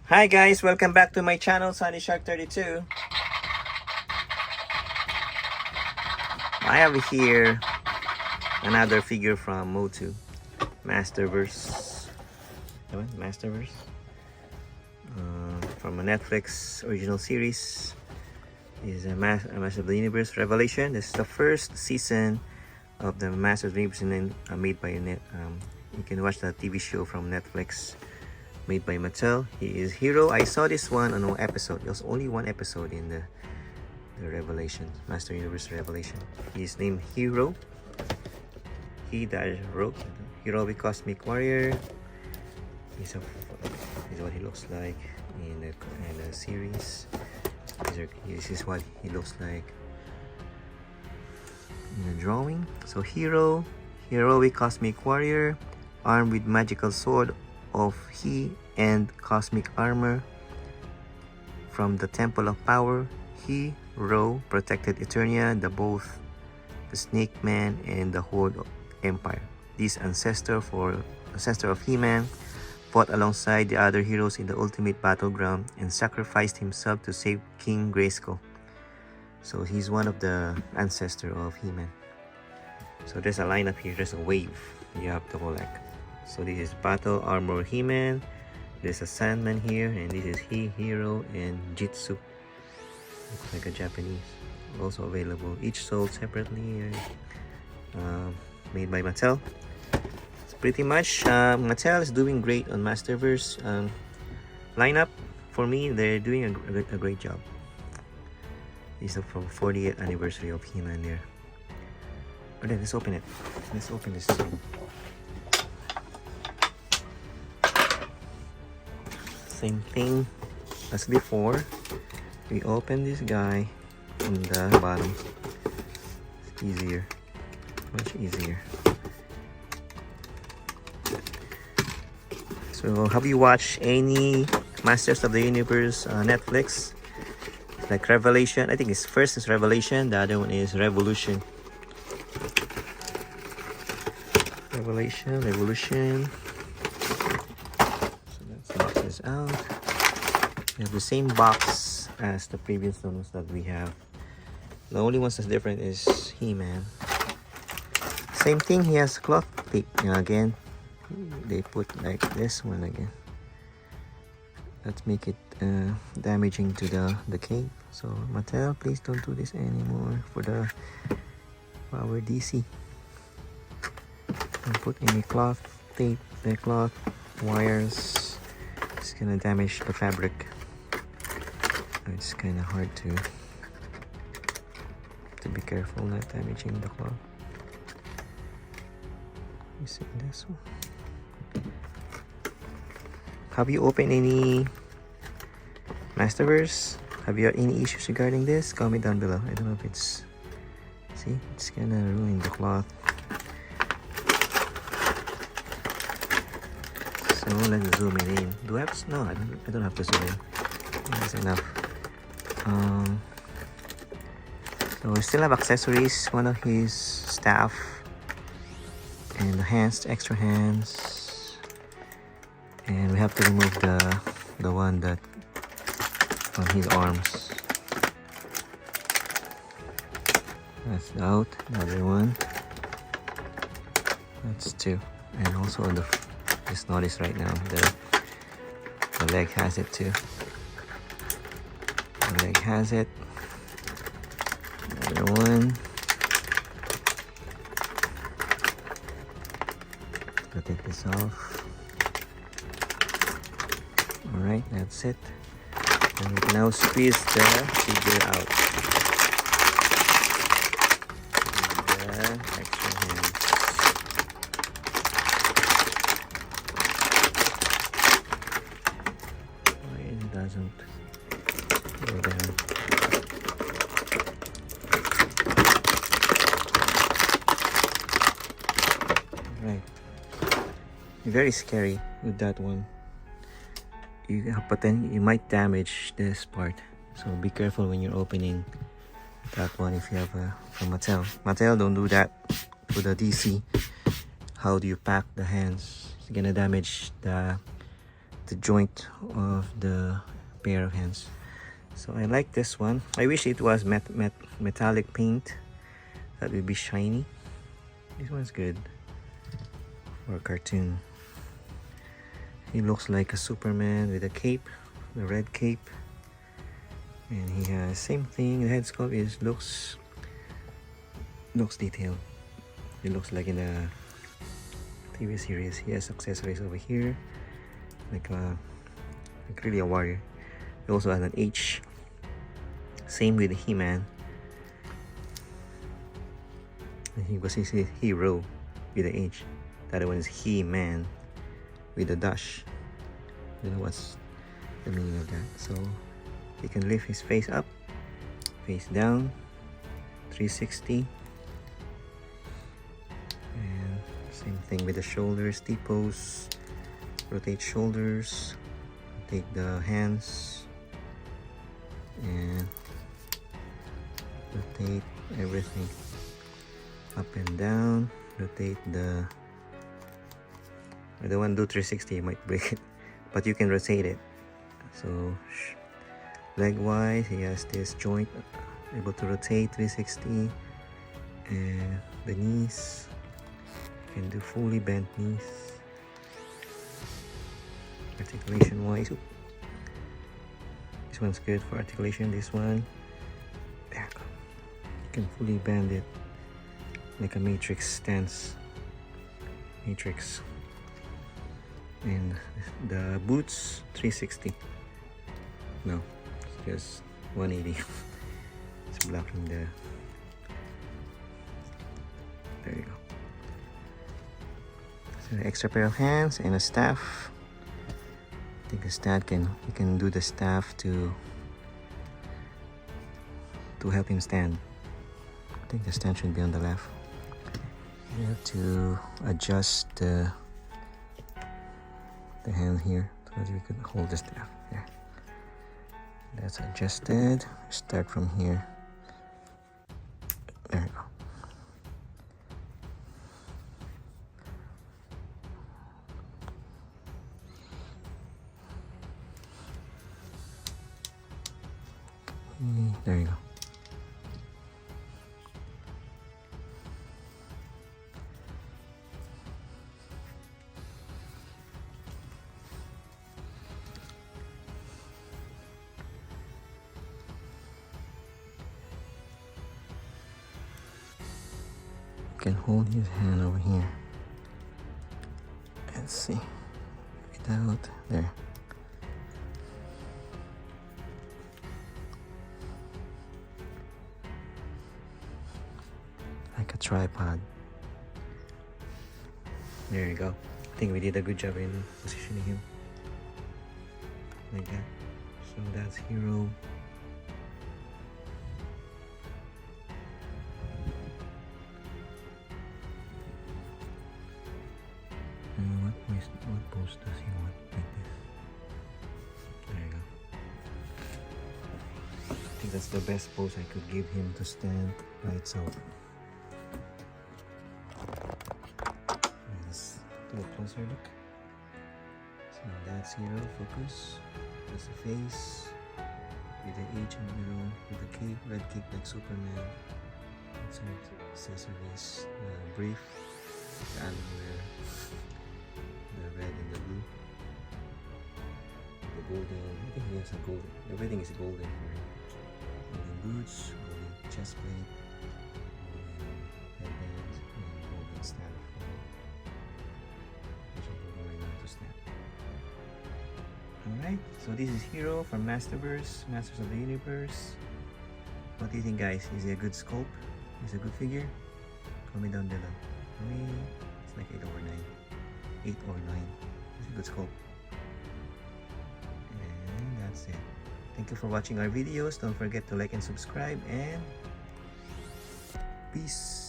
Hi guys, welcome back to my channel, Sunny Shark 32. I have here another figure from Motu, Masterverse. Masterverse? From a Netflix original series. This is a Master of the Universe Revelation. This is the first season of the Master of the Universe made by Net. You can watch the TV show from Netflix. Made by Mattel. He is Hero. I saw this one on one episode. There was only one episode in the Revelation, Master Universe Revelation. He's named Hero. He that wrote Heroic Cosmic Warrior. This is what he looks like in the series. This is what he looks like in the drawing. So Hero, Heroic Cosmic Warrior, armed with magical sword of He and cosmic armor from the Temple of Power. Hero protected Eternia, both the Snake Man and the Horde Empire. This ancestor of He-Man fought alongside the other heroes in the ultimate battleground and sacrificed himself to save King Grayskull. So he's one of the ancestor of He-Man. So there's a lineup here. There's a wave you have to collect. So this is Battle Armor He-Man. There's a Sandman here, and this is Hero, and Jitsu. Looks like a Japanese. Also available. Each sold separately. Made by Mattel. It's pretty much Mattel is doing great on Masterverse lineup. For me, they're doing a great job. These are from 40th anniversary of He-Man there. Alright, let's open it. Let's open this thing. Same thing as before. We open this guy from the bottom. It's easier, much easier. So have you watched any Masters of the Universe Netflix? Like Revelation, I think it's first is Revelation, the other one is Revolution. Revolution. Box this out. We have the same box as the previous ones that we have. The only ones that's different is He-Man. Same thing, he has cloth tape. Again, they put like this one again. Let's make it damaging to the cape. So Mattel, please don't do this anymore for the Power DC. Don't put any cloth tape, the cloth wires. It's gonna damage the fabric. It's kind of hard to be careful not damaging the cloth. You see this one? Have you opened any Masterverse? Have you had any issues regarding this? Comment down below. I don't know if it's... See, it's gonna ruin the cloth. So let's zoom it in. Do I have? No, I don't have to zoom in. That's enough. So we still have accessories. One of his staff and the hands, extra hands, and we have to remove the one that on his arms. That's out. Another one. That's two. And also on the just notice right now the leg has it too. The leg has it. Another one. I'll take this off. Alright, that's it. And we can now squeeze the figure out. The extra hands. It doesn't go down. Right. Very scary with that one. But then you might damage this part, so be careful when you're opening that one if you have from Mattel. Mattel, don't do that to the DC. How do you pack the hands? It's gonna damage the the joint of the pair of hands. So I like this one. I wish it was metallic paint. That would be shiny. This one's good for a cartoon. He looks like a Superman with a cape, the red cape. And he has same thing. The head sculpt looks detailed. It looks like in a TV series. He has accessories over here, like really a warrior. He also has an H. Same with the He-Man. He was hero with the H. The other one is He-Man with the dash. I don't know what's the meaning of that. So he can lift his face up, face down, 360. And same thing with the shoulders, T-pose. Rotate shoulders, rotate the hands, and rotate everything up and down. Rotate the, I don't want to do 360, you might break it, but you can rotate it. So leg wise, he has this joint able to rotate 360, and the knees, you can do fully bent knees. Articulation wise, this one's good for articulation. This one, there you go. You can fully bend it like a matrix stance. Matrix. And the boots, 360. No, it's just 180. It's blocking the. There you go. So the extra pair of hands and a staff. I think the staff you can do the staff to help him stand. I think the stand should be on the left. You have to adjust the hand here so that you can hold the staff. There. That's adjusted. Start from here. There you go. There you go. You can hold his hand over here. Let's see. Without there. Like a tripod. There you go. I think we did a good job in positioning him like that. So that's Hero. And what pose does he want? Like this. There you go. I think that's the best pose I could give him to stand by itself. Let's do a closer look. So that's Hero, focus. That's the face. With the H in the middle, with the cape, red cape like Superman. Insert accessories, brief, the underwear, the red and the blue. The golden, I think he has a golden, everything is golden for him. Golden boots, golden chest plate, golden headband, and golden staff. Alright, so this is Hero from Masterverse, Masters of the Universe. What do you think, guys? Is he a good sculpt? Is he a good figure? Comment down below. For me, it's like 8 over 9. 8 or 9. It's a good sculpt. And that's it. Thank you for watching our videos. Don't forget to like and subscribe, and peace.